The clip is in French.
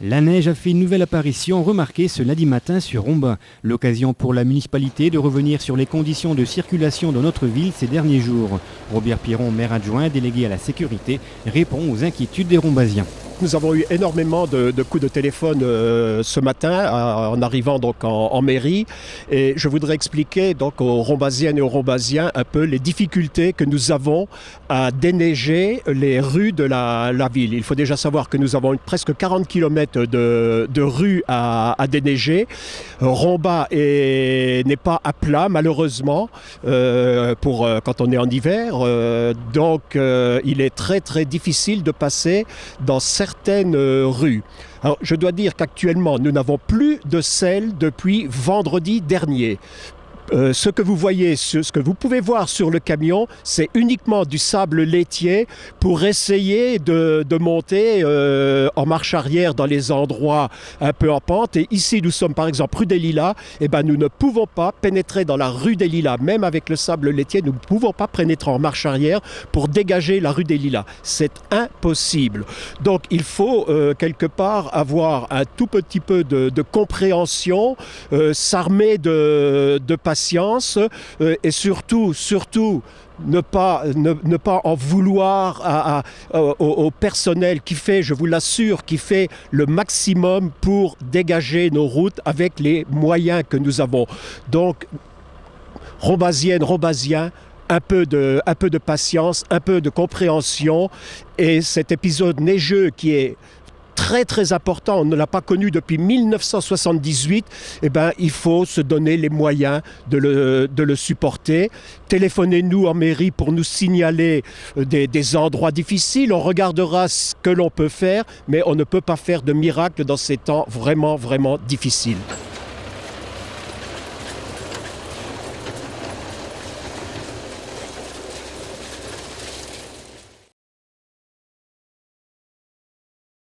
La neige a fait une nouvelle apparition remarquée ce lundi matin sur Rombin. L'occasion pour la municipalité de revenir sur les conditions de circulation de notre ville ces derniers jours. Robert Piron, maire adjoint délégué à la sécurité, répond aux inquiétudes des Rombasiens. Nous avons eu énormément de coups de téléphone ce matin en arrivant donc en mairie, et je voudrais expliquer donc aux Rombasiennes et aux Rombasiens un peu les difficultés que nous avons à déneiger les rues de la ville. Il faut déjà savoir que nous avons presque 40 km de rues à déneiger. Romba n'est pas à plat malheureusement quand on est en hiver, donc il est très très difficile de passer dans certaines rues. Alors, je dois dire qu'actuellement, nous n'avons plus de sel depuis vendredi dernier. Ce que vous pouvez voir sur le camion, c'est uniquement du sable laitier pour essayer de monter en marche arrière dans les endroits un peu en pente. Et ici, nous sommes par exemple rue des Lilas. Et nous ne pouvons pas pénétrer dans la rue des Lilas, même avec le sable laitier. Nous ne pouvons pas pénétrer en marche arrière pour dégager la rue des Lilas. C'est impossible. Donc, il faut quelque part avoir un tout petit peu de compréhension, s'armer de patience. Et surtout ne pas en vouloir au personnel qui fait, je vous l'assure, qui fait le maximum pour dégager nos routes avec les moyens que nous avons. Donc, Rombasiennes, Rombasiens, un peu de patience, un peu de compréhension, et cet épisode neigeux qui est très très important, on ne l'a pas connu depuis 1978, il faut se donner les moyens de le supporter. Téléphonez-nous en mairie pour nous signaler des endroits difficiles, on regardera ce que l'on peut faire, mais on ne peut pas faire de miracle dans ces temps vraiment vraiment difficiles.